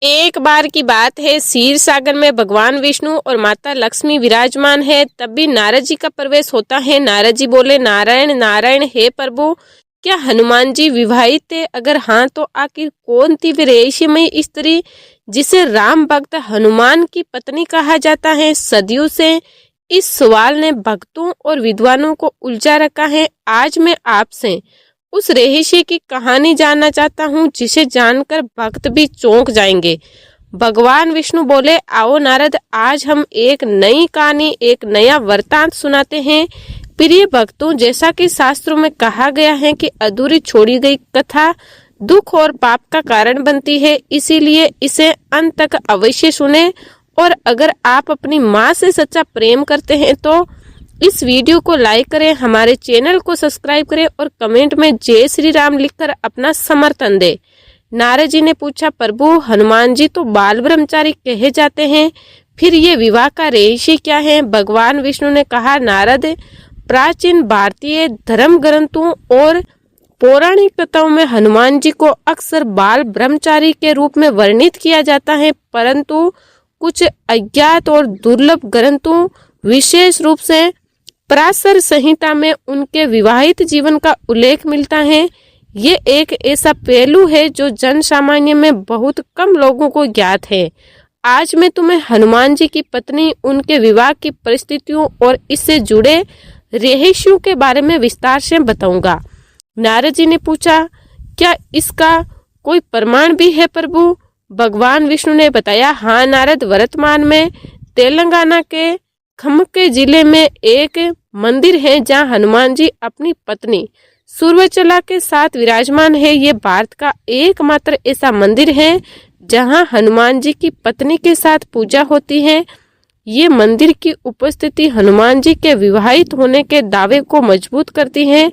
एक बार की बात है, क्षीर सागर में भगवान विष्णु और माता लक्ष्मी विराजमान है। तब भी नारद जी का प्रवेश होता है। नारद जी बोले, नारायण नारायण, हे प्रभु, क्या हनुमान जी विवाहित थे? अगर हाँ तो आखिर कौन थी वे रहस्यमयी स्त्री जिसे राम भक्त हनुमान की पत्नी कहा जाता है? सदियों से इस सवाल ने भक्तों और विद्वानों को उलझा रखा है। आज मैं आपसे उस रहस्य की कहानी जानना चाहता हूँ जिसे जानकर भक्त भी चौंक जाएंगे। भगवान विष्णु बोले, आओ नारद, आज हम एक नई कहानी, एक नया वृतांत सुनाते हैं। प्रिय भक्तों, जैसा कि शास्त्रों में कहा गया है कि अधूरी छोड़ी गई कथा दुख और पाप का कारण बनती है, इसीलिए इसे अंत तक अवश्य सुने। और अगर आप अपनी माँ से सच्चा प्रेम करते हैं तो इस वीडियो को लाइक करें, हमारे चैनल को सब्सक्राइब करें और कमेंट में जय श्री राम लिखकर अपना समर्थन दें। नारद जी ने पूछा, प्रभु, हनुमान जी तो बाल ब्रह्मचारी कहे जाते हैं, फिर ये विवाह का रहस्य क्या है? भगवान विष्णु ने कहा, नारद, प्राचीन भारतीय धर्म ग्रंथों और पौराणिक कथाओं में हनुमान जी को अक्सर बाल ब्रह्मचारी के रूप में वर्णित किया जाता है, परंतु कुछ अज्ञात और दुर्लभ ग्रंथों, विशेष रूप से पराशर संहिता में उनके विवाहित जीवन का उल्लेख मिलता है। ये एक ऐसा पहलू है जो जन सामान्य में बहुत कम लोगों को ज्ञात है। आज मैं तुम्हें हनुमान जी की पत्नी, उनके विवाह की परिस्थितियों और इससे जुड़े रहस्यों के बारे में विस्तार से बताऊंगा। नारद जी ने पूछा, क्या इसका कोई प्रमाण भी है प्रभु? भगवान विष्णु ने बताया, हाँ नारद, वर्तमान में तेलंगाना के खम्मके जिले में एक मंदिर है जहां हनुमान जी अपनी पत्नी सूर्वचला के साथ विराजमान है। ये भारत का एकमात्र ऐसा मंदिर है जहां हनुमान जी की पत्नी के साथ पूजा होती है। ये मंदिर की उपस्थिति हनुमान जी के विवाहित होने के दावे को मजबूत करती है।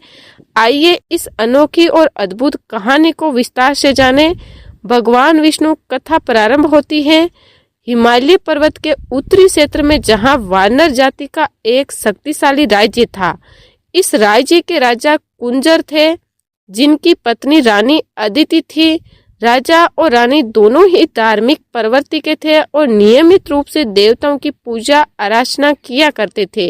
आइए इस अनोखी और अद्भुत कहानी को विस्तार से जानें। भगवान विष्णु कथा प्रारंभ होती है हिमालय पर्वत के उत्तरी क्षेत्र में, जहां वानर जाति का एक शक्तिशाली राज्य था। इस राज्य के राजा कुंजर थे, जिनकी पत्नी रानी अदिति थी। राजा और रानी दोनों ही धार्मिक प्रवृत्ति के थे और नियमित रूप से देवताओं की पूजा आराधना किया करते थे।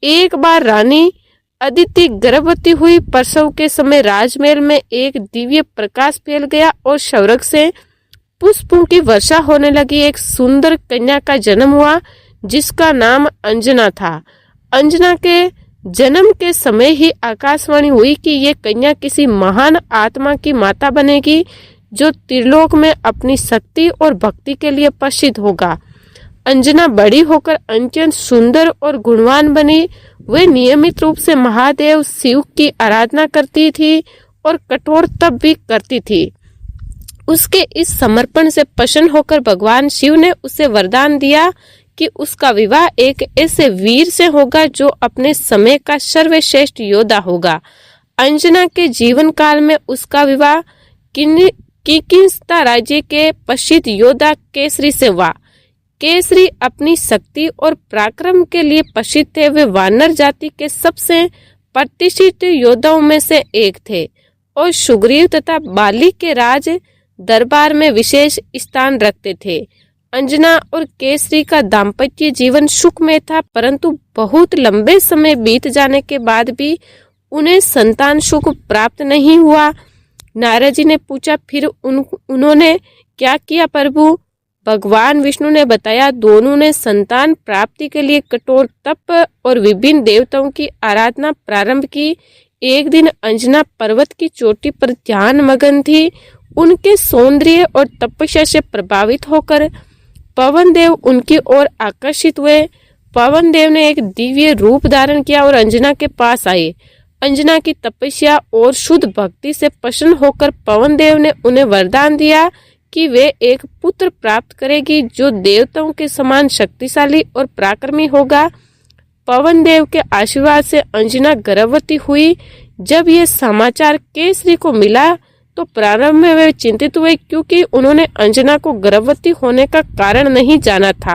एक बार रानी अदिति गर्भवती हुई। प्रसव के समय राजमहल में एक दिव्य प्रकाश फैल गया और स्वर्ग से पुष्पों की वर्षा होने लगी। एक सुंदर कन्या का जन्म हुआ जिसका नाम अंजना था। अंजना के जन्म के समय ही आकाशवाणी हुई कि ये कन्या किसी महान आत्मा की माता बनेगी जो त्रिलोक में अपनी शक्ति और भक्ति के लिए प्रसिद्ध होगा। अंजना बड़ी होकर अत्यंत सुंदर और गुणवान बनी। वे नियमित रूप से महादेव शिव की आराधना करती थी और कठोर तप भी करती थी। उसके इस समर्पण से प्रसन्न होकर भगवान शिव ने उसे वरदान दिया कि उसका विवाह एक ऐसे वीर से होगा जो अपने समय का सर्वश्रेष्ठ योद्धा होगा। अंजना के जीवन काल में उसका विवाह किकिंस्ता राज्य के प्रसिद्ध योद्धा केसरी से हुआ। केसरी अपनी शक्ति और पराक्रम के लिए प्रसिद्ध थे। वे वानर जाति के सबसे प्रतिष्ठित योद्धाओं में से एक थे और सुग्रीव तथा बाली के राज दरबार में विशेष स्थान रखते थे। अंजना और केसरी का दाम्पत्य जीवन सुखमय था, परंतु बहुत लंबे समय बीत जाने के बाद भी उन्हें संतान सुख प्राप्त नहीं हुआ। नारद जी ने पूछा, फिर उन्होंने क्या किया प्रभु? भगवान विष्णु ने बताया, दोनों ने संतान प्राप्ति के लिए कठोर तप और विभिन्न देवताओं की आराधना प्रारंभ की। एक दिन अंजना पर्वत की चोटी पर ध्यान मगन थी। उनके सौंदर्य और तपस्या से प्रभावित होकर पवन देव उनकी ओर आकर्षित हुए। पवन देव ने एक दिव्य रूप धारण किया और अंजना के पास आए। अंजना की तपस्या और शुद्ध भक्ति से प्रसन्न होकर पवन देव ने उन्हें वरदान दिया कि वे एक पुत्र प्राप्त करेगी जो देवताओं के समान शक्तिशाली और पराक्रमी होगा। पवन देव के आशीर्वाद से अंजना गर्भवती हुई। जब यह समाचार केसरी को मिला तो प्रारंभ में वे चिंतित हुए, क्योंकि उन्होंने अंजना को गर्भवती होने का कारण नहीं जाना था।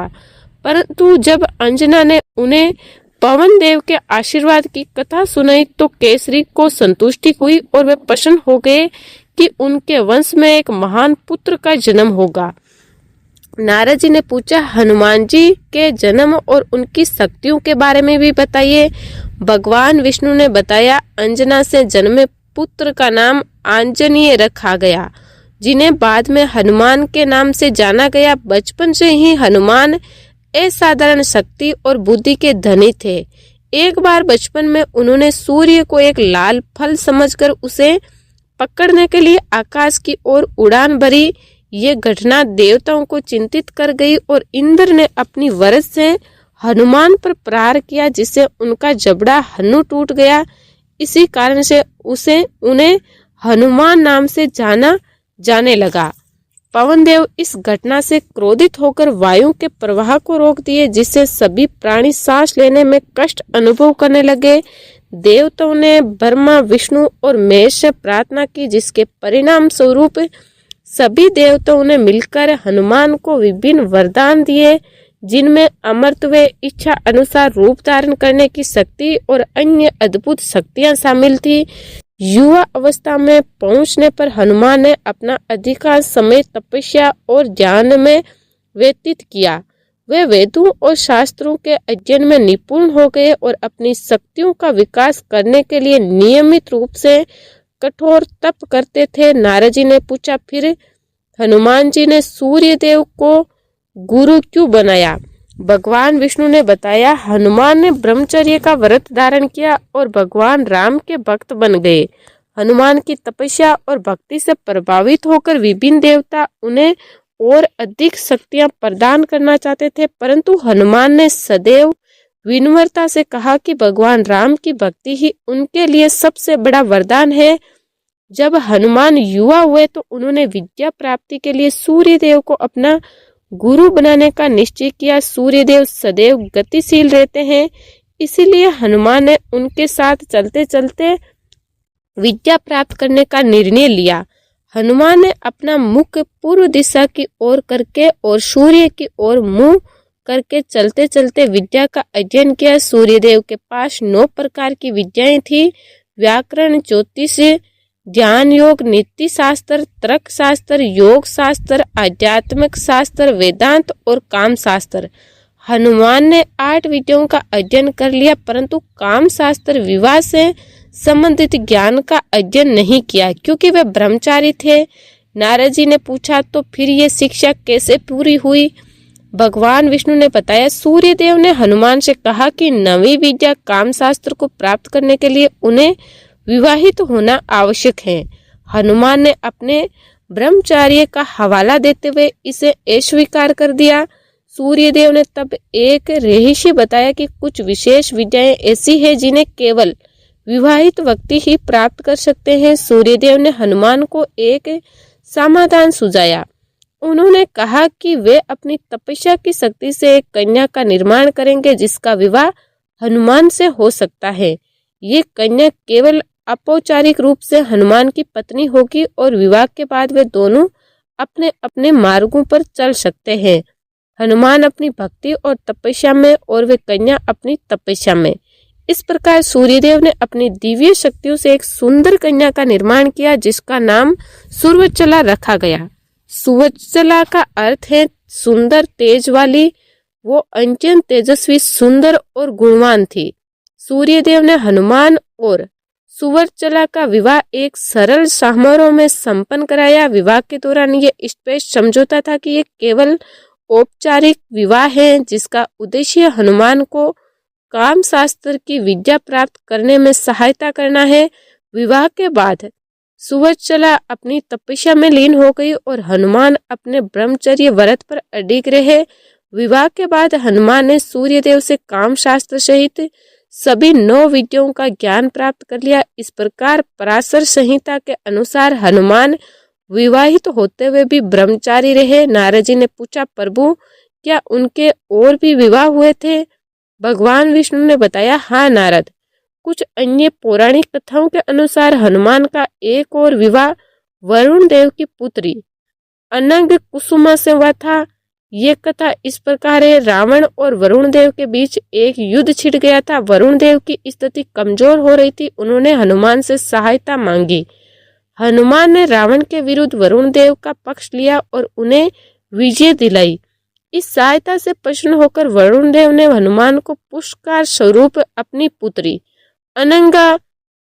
परंतु जब अंजना ने उन्हें पवन देव के आशीर्वाद की कथा सुनाई तो केसरी को संतुष्टि हुई और वे प्रसन्न हो गए कि उनके वंश में एक महान पुत्र का जन्म होगा। नारद जी ने पूछा, हनुमान जी के जन्म और उनकी शक्तियों के बारे में भी बताइए। भगवान विष्णु ने बताया, अंजना से जन्मे पुत्र का नाम आंजनेय रखा गया, जिन्हें बाद में हनुमान के नाम से जाना गया। बचपन से ही हनुमान असाधारण शक्ति और बुद्धि के धनी थे। एक बार बचपन में उन्होंने सूर्य को एक लाल फल समझकर उसे पकड़ने के लिए आकाश की ओर उड़ान भरी। ये घटना देवताओं को चिंतित कर गई और इंद्र ने अपनी वरस से हनुमान पर प्रहार किया, जिससे उनका जबड़ा हनु टूट गया। इसी कारण से उन्हें हनुमान नाम से जाना जाने लगा। पवन देव इस घटना से क्रोधित होकर वायु के प्रवाह को रोक दिए, जिससे सभी प्राणी सांस लेने में कष्ट अनुभव करने लगे। देवताओं ने ब्रह्मा, विष्णु और महेश से प्रार्थना की, जिसके परिणाम स्वरूप सभी देवताओं ने मिलकर हनुमान को विभिन्न वरदान दिए, जिनमें अमरत्व, इच्छा अनुसार रूप धारण करने की शक्ति और अन्य अद्भुत शक्तियां शामिल थी। युवा अवस्था में पहुंचने पर हनुमान ने अपना अधिकांश समय तपस्या और ध्यान में व्यतीत किया। वे वेदों और शास्त्रों के अध्ययन में निपुण हो गए और अपनी शक्तियों का विकास करने के लिए नियमित रूप से कठोर तप करते थे। नारद जी ने पूछा, फिर हनुमान जी ने सूर्य देव को गुरु क्यों बनाया? भगवान विष्णु ने बताया, हनुमान ने ब्रह्मचर्य का व्रत धारण किया और भगवान राम के भक्त बन गए। हनुमान की तपस्या और भक्ति से प्रभावित होकर विभिन्न देवता उन्हें और अधिक शक्तियां प्रदान करना चाहते थे, परंतु हनुमान ने सदैव विनम्रता से कहा कि भगवान राम की भक्ति ही उनके लिए सबसे बड़ा वरदान है। जब हनुमान युवा हुए तो उन्होंने विद्या प्राप्ति के लिए सूर्य देव को अपना गुरु बनाने का निश्चय किया। सूर्य देव सदैव गतिशील रहते हैं, इसीलिए हनुमान ने उनके साथ चलते चलते विद्या प्राप्त करने का निर्णय लिया। हनुमान ने अपना मुख पूर्व दिशा की ओर करके और सूर्य की ओर मुंह करके चलते चलते विद्या का अध्ययन किया। सूर्य देव के पास 9 प्रकार की विद्याएं थी: व्याकरण, ज्योतिष, ध्यान योग, नीति शास्त्र, तर्क शास्त्र, योग शास्त्र, आध्यात्मिक शास्त्र, वेदांत और काम शास्त्र। हनुमान ने 8 विद्याओं का अध्ययन कर लिया, परंतु काम शास्त्र, विवाह से संबंधित ज्ञान का अध्ययन नहीं किया, क्योंकि वे ब्रह्मचारी थे। नारद जी ने पूछा, तो फिर ये शिक्षा कैसे पूरी हुई? भगवान विष्णु ने बताया, सूर्य देव ने हनुमान से कहा कि नवी विद्या काम शास्त्र को प्राप्त करने के लिए उन्हें विवाहित होना आवश्यक है। हनुमान ने अपने ब्रह्मचार्य का हवाला देते हुए इसे अस्वीकार कर दिया। सूर्य देव ने तब एक रहस्य बताया कि कुछ विशेष विद्याएं ऐसी हैं जिन्हें केवल विवाहित व्यक्ति ही प्राप्त कर सकते हैं। सूर्य देव ने हनुमान को एक समाधान सुझाया। उन्होंने कहा कि वे अपनी तपस्या की शक्ति से एक कन्या का निर्माण करेंगे, जिसका विवाह हनुमान से हो सकता है। ये कन्या केवल औपचारिक रूप से हनुमान की पत्नी होगी और विवाह के बाद वे दोनों अपने अपने मार्गों पर चल सकते हैं। हनुमान अपनी भक्ति और तपस्या में और वे कन्या अपनी तपस्या में। इस प्रकार सूर्यदेव ने अपनी दिव्य शक्तियों से एक सुंदर कन्या का निर्माण किया, जिसका नाम सुवर्चला रखा गया। सुवर्चला का अर्थ है सुंदर, तेज वाली। वो अत्यंत तेजस्वी, सुंदर और गुणवान थी। सूर्यदेव ने हनुमान और सुवर्चला का विवाह एक सरल समारोह में संपन्न कराया। विवाह के दौरान ये स्पष्ट समझौता था कि ये केवल औपचारिक विवाह है, जिसका उद्देश्य हनुमान को काम शास्त्र की विद्या प्राप्त करने में सहायता करना है। विवाह के बाद सुवर्चला अपनी तपस्या में लीन हो गई और हनुमान अपने ब्रह्मचर्य व्रत पर अडिग रहे। विवाह के बाद हनुमान ने सूर्यदेव से काम शास्त्र सहित सभी 9 विद्याओं का ज्ञान प्राप्त कर लिया। इस प्रकार पराशर संहिता के अनुसार हनुमान विवाहित होते हुए भी ब्रह्मचारी रहे। नारद जी ने पूछा, प्रभु क्या उनके और भी विवाह हुए थे? भगवान विष्णु ने बताया, हाँ नारद, कुछ अन्य पौराणिक कथाओं के अनुसार हनुमान का एक और विवाह वरुण देव की पुत्री अनंग कुसुमा से हुआ था। ये कथा इस प्रकार है, रावण और वरुण देव के बीच एक युद्ध छिड़ गया था। वरुण देव की स्थिति कमजोर हो रही थी। उन्होंने हनुमान से सहायता मांगी। हनुमान ने रावण के विरुद्ध वरुण देव का पक्ष लिया और उन्हें विजय दिलाई। इस सहायता से प्रसन्न होकर वरुण देव ने हनुमान को पुरस्कार स्वरूप अपनी पुत्री अनंगा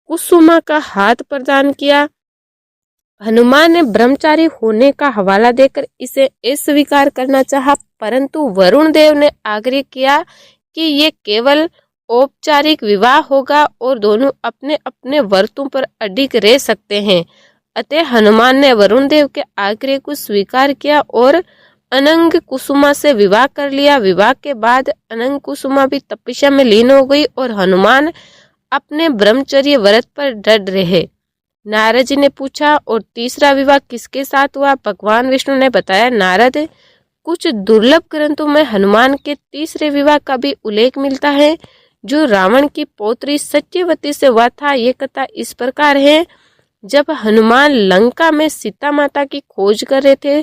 कुसुमा का हाथ प्रदान किया। हनुमान ने ब्रह्मचारी होने का हवाला देकर इसे अस्वीकार करना चाहा, परंतु वरुण देव ने आग्रह किया कि ये केवल औपचारिक विवाह होगा और दोनों अपने अपने व्रतों पर अडिग रह सकते हैं। अतः हनुमान ने वरुण देव के आग्रह को स्वीकार किया और अनंग कुसुमा से विवाह कर लिया। विवाह के बाद अनंग कुसुमा भी तपस्या में लीन हो गई और हनुमान अपने ब्रह्मचर्य व्रत पर डट रहे। नारद जी ने पूछा, और तीसरा विवाह किसके साथ हुआ? भगवान विष्णु ने बताया, नारद, कुछ दुर्लभ ग्रंथों में हनुमान के तीसरे विवाह का भी उल्लेख मिलता है, जो रावण की पौत्री सत्यवती से हुआ था। ये कथा इस प्रकार है। जब हनुमान लंका में सीता माता की खोज कर रहे थे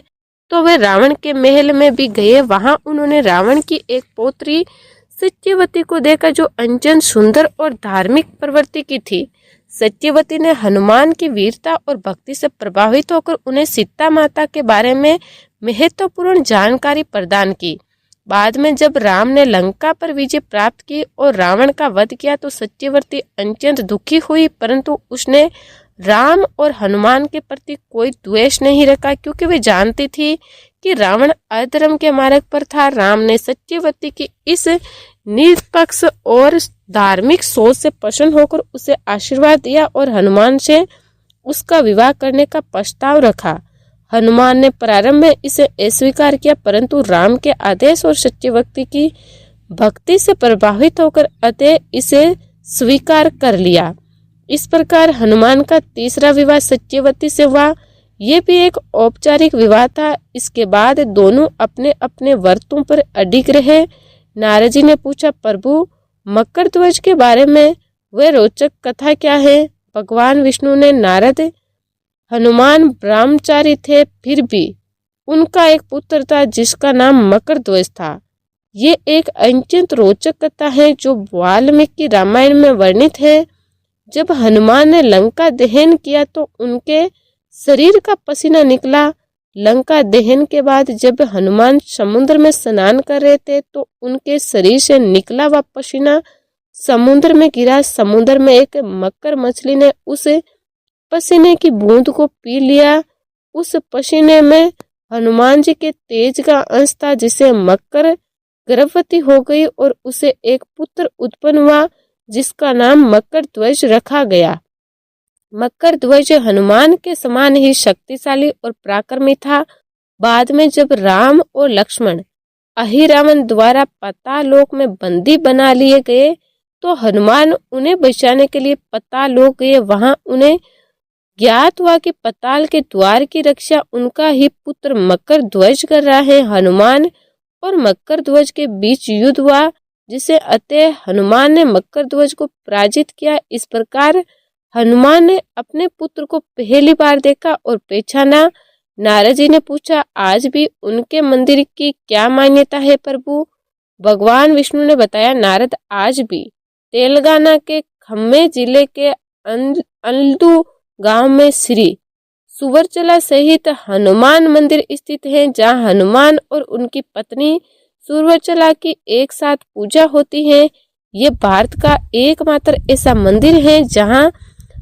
तो वे रावण के महल में भी गए। वहां उन्होंने रावण की एक पौत्री सत्यवती को देखा, जो अंजन सुंदर और धार्मिक प्रवृत्ति की थी। सत्यवती ने हनुमान की वीरता और भक्ति से प्रभावित होकर उन्हें सीता माता के बारे में महत्वपूर्ण जानकारी प्रदान की। बाद में जब राम ने लंका पर विजय प्राप्त की और रावण का वध किया तो सत्यवती अत्यंत दुखी हुई, परंतु उसने राम और हनुमान के प्रति कोई द्वेष नहीं रखा, क्योंकि वे जानती थी कि रावण अधर्म के मार्ग पर था। राम ने सत्यवती की इस निष्पक्ष और धार्मिक सोच से प्रसन्न होकर उसे आशीर्वाद दिया और हनुमान से उसका विवाह करने का प्रस्ताव रखा। हनुमान ने प्रारंभ में इसे अस्वीकार किया, परंतु राम के आदेश और सत्यवती की भक्ति से प्रभावित होकर अतः इसे स्वीकार कर लिया। इस प्रकार हनुमान का तीसरा विवाह सत्यवती से हुआ। ये भी एक औपचारिक विवाह था। इसके बाद दोनों अपने अपने व्रतों पर अडिग रहे। नारद जी ने पूछा, प्रभु, मकर ध्वज के बारे में वह रोचक कथा क्या है? भगवान विष्णु ने, नारद, हनुमान ब्रह्मचारी थे, फिर भी उनका एक पुत्र था जिसका नाम मकर ध्वज था। ये एक अत्यंत रोचक कथा है जो वाल्मीकि रामायण में वर्णित है। जब हनुमान ने लंका दहन किया तो उनके शरीर का पसीना निकला। लंका दहन के बाद जब हनुमान समुद्र में स्नान कर रहे थे तो उनके शरीर से निकला हुआ पसीना समुद्र में गिरा। समुद्र में एक मकर मछली ने उस पसीने की बूंद को पी लिया। उस पसीने में हनुमान जी के तेज का अंश था, जिसे मकर गर्भवती हो गई और उसे एक पुत्र उत्पन्न हुआ जिसका नाम मकर ध्वज रखा गया। मकर ध्वज हनुमान के समान ही शक्तिशाली और पराक्रमी था। बाद में जब राम और लक्ष्मण अहिरावण द्वारा पातालोक में बंदी बना लिए गए तो हनुमान उन्हें बचाने के लिए पातालोक गए। वहां उन्हें ज्ञात हुआ कि पाताल के द्वार की रक्षा उनका ही पुत्र मकर ध्वज कर रहा है। हनुमान और मकर ध्वज के बीच युद्ध हुआ, जिसे अतः हनुमान ने मकर ध्वज को पराजित किया। इस प्रकार हनुमान ने अपने पुत्र को पहली बार देखा और पहचाना। नारद जी ने पूछा, आज भी उनके मंदिर की क्या मान्यता है प्रभु? भगवान विष्णु ने बताया, नारद, आज भी तेलंगाना के खम्मे जिले के अल्दू गांव में श्री सुवर्चला सहित हनुमान मंदिर स्थित है, जहां हनुमान और उनकी पत्नी सुवर्चला की एक साथ पूजा होती है। ये भारत का एकमात्र ऐसा मंदिर है जहां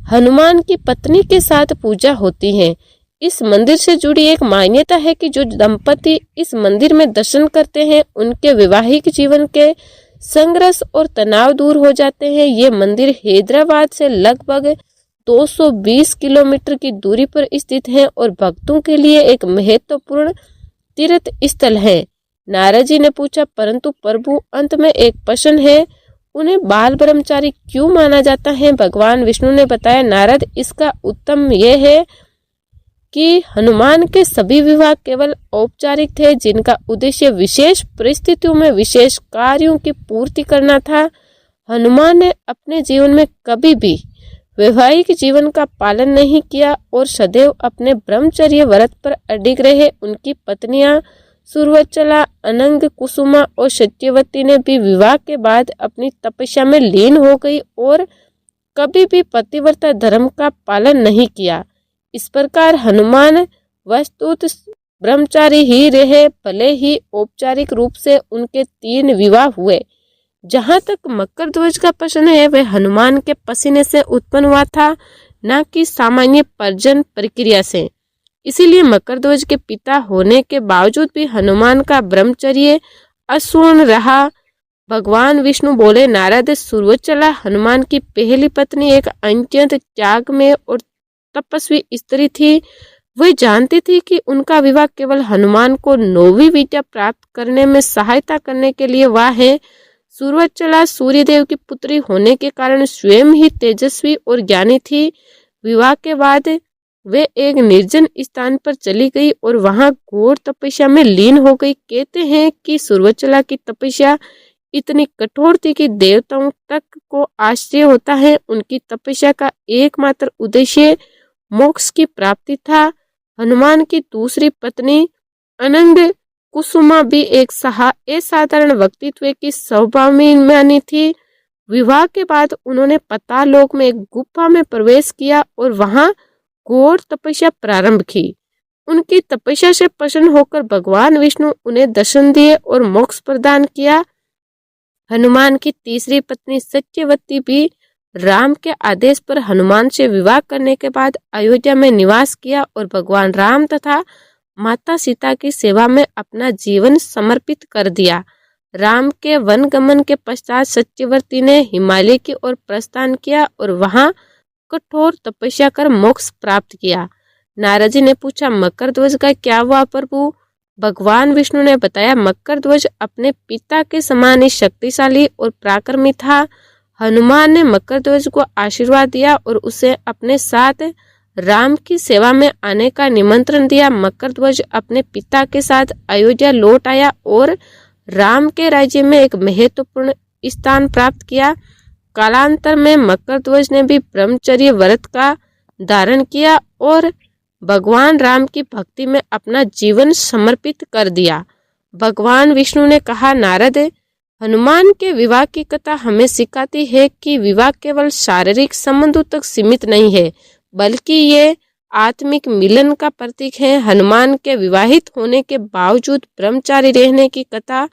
हनुमान की पत्नी के साथ पूजा होती है। इस मंदिर से जुड़ी एक मान्यता है कि जो दंपति इस मंदिर में दर्शन करते हैं उनके वैवाहिक जीवन के संघर्ष और तनाव दूर हो जाते हैं। ये मंदिर हैदराबाद से लगभग 220 किलोमीटर की दूरी पर स्थित है और भक्तों के लिए एक महत्वपूर्ण तीर्थ स्थल है। नारद जी ने पूछा, परंतु प्रभु, अंत में एक प्रश्न है, उन्हें बाल ब्रह्मचारी क्यों माना जाता है? भगवान विष्णु ने बताया, नारद, इसका उत्तर यह है कि हनुमान के सभी विवाह केवल औपचारिक थे, जिनका उद्देश्य विशेष परिस्थितियों में विशेष कार्यों की पूर्ति करना था। हनुमान ने अपने जीवन में कभी भी वैवाहिक जीवन का पालन नहीं किया और सदैव अपने ब्रह्मचर्य व्रत पर अडिग रहे। उनकी पत्नियां सुवर्चला, अनंग कुसुमा और सत्यवती ने भी विवाह के बाद अपनी तपस्या में लीन हो गई और कभी भी पतिव्रता धर्म का पालन नहीं किया। इस प्रकार हनुमान वस्तुतः ब्रह्मचारी ही रहे, भले ही औपचारिक रूप से उनके 3 विवाह हुए। जहाँ तक मकर ध्वज का प्रश्न है, वह हनुमान के पसीने से उत्पन्न हुआ था, न कि सामान्य प्रजनन प्रक्रिया से। इसीलिए मकर ध्वज के पिता होने के बावजूद भी हनुमान का ब्रह्मचर्य अपूर्ण रहा। भगवान विष्णु बोले, नारद, सूर्वचला हनुमान की पहली पत्नी एक अत्यंत त्यागमय और तपस्वी स्त्री थी। वह जानती थी कि उनका विवाह केवल हनुमान को 9वीं विद्या प्राप्त करने में सहायता करने के लिए हुआ है। सूर्वचला सूर्यदेव की पुत्री होने के कारण स्वयं ही तेजस्वी और ज्ञानी थी। विवाह के बाद वे एक निर्जन स्थान पर चली गई और वहां घोर तपस्या में लीन हो गई। कहते हैं कि सूर्वचला की तपस्या इतनी कठोर थी कि देवताओं तक को आश्चर्य होता है। उनकी तपस्या का एकमात्र उद्देश्य मोक्ष की प्राप्ति था। हनुमान की दूसरी पत्नी अनंग कुसुमा भी एक असाधारण व्यक्तित्व की स्वभावमानी थी। विवाह के बाद उन्होंने पाताललोक में एक गुफा में प्रवेश किया और वहां घोर तपस्या प्रारंभ की। उनकी तपस्या से प्रसन्न होकर भगवान विष्णु उन्हें दर्शन दिए और मोक्ष प्रदान किया। हनुमान की तीसरी पत्नी सत्यवती भी राम के आदेश पर हनुमान से विवाह करने के बाद अयोध्या में निवास किया और भगवान राम तथा माता सीता की सेवा में अपना जीवन समर्पित कर दिया। राम के वनगमन के पश्चात सत्यवती ने हिमालय की ओर प्रस्थान किया और वहां कठोर तपस्या कर मोक्ष प्राप्त किया। नारद जी ने पूछा, मकर ध्वज का क्या हुआ प्रभु? भगवान विष्णु ने बताया, मकर ध्वज अपने पिता के समान ही शक्तिशाली और पराक्रमी था। हनुमान ने मकर ध्वज को आशीर्वाद दिया और उसे अपने साथ राम की सेवा में आने का निमंत्रण दिया। मकर ध्वज अपने पिता के साथ अयोध्या लौट आया और राम के राज्य में एक महत्वपूर्ण स्थान प्राप्त किया। कालांतर में मकर ध्वज ने भी ब्रह्मचर्य व्रत का धारण किया और भगवान राम की भक्ति में अपना जीवन समर्पित कर दिया। भगवान विष्णु ने कहा, नारद, हनुमान के विवाह की कथा हमें सिखाती है कि विवाह केवल शारीरिक संबंधों तक सीमित नहीं है, बल्कि ये आत्मिक मिलन का प्रतीक है। हनुमान के विवाहित होने के बावजूद ब्रह्मचारी रहने की कथा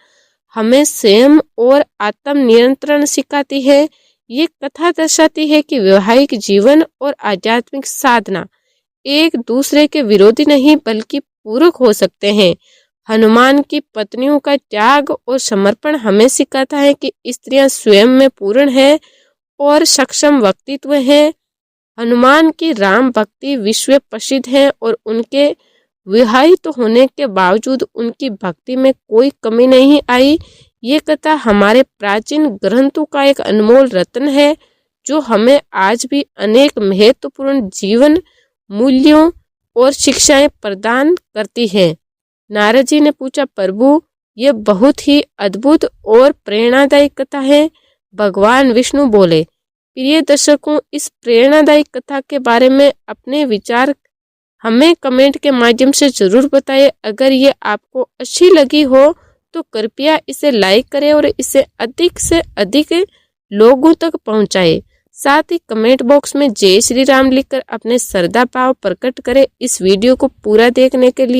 हमें संयम और आत्म नियंत्रण सिखाती है। ये कथा दर्शाती है कि वैवाहिक जीवन और आध्यात्मिक साधना एक दूसरे के विरोधी नहीं बल्कि पूरक हो सकते हैं। हनुमान की पत्नियों का त्याग और समर्पण हमें सिखाता है कि स्त्रियां स्वयं में पूर्ण है और सक्षम व्यक्तित्व है। हनुमान की राम भक्ति विश्व प्रसिद्ध है और उनके विवाहित होने के बावजूद उनकी भक्ति में कोई कमी नहीं आई। ये कथा हमारे प्राचीन ग्रंथों का एक अनमोल रत्न है जो हमें आज भी अनेक महत्वपूर्ण जीवन मूल्यों और शिक्षाएं प्रदान करती है। नारद जी ने पूछा, प्रभु, यह बहुत ही अद्भुत और प्रेरणादायी कथा है। भगवान विष्णु बोले, प्रिय दर्शकों, इस प्रेरणादायी कथा के बारे में अपने विचार हमें कमेंट के माध्यम से जरूर बताएं। अगर ये आपको अच्छी लगी हो तो कृपया इसे लाइक करें और इसे अधिक से अधिक लोगों तक पहुंचाएं। साथ ही कमेंट बॉक्स में जय श्री राम लिखकर अपने श्रद्धा भाव प्रकट करें। इस वीडियो को पूरा देखने के लिए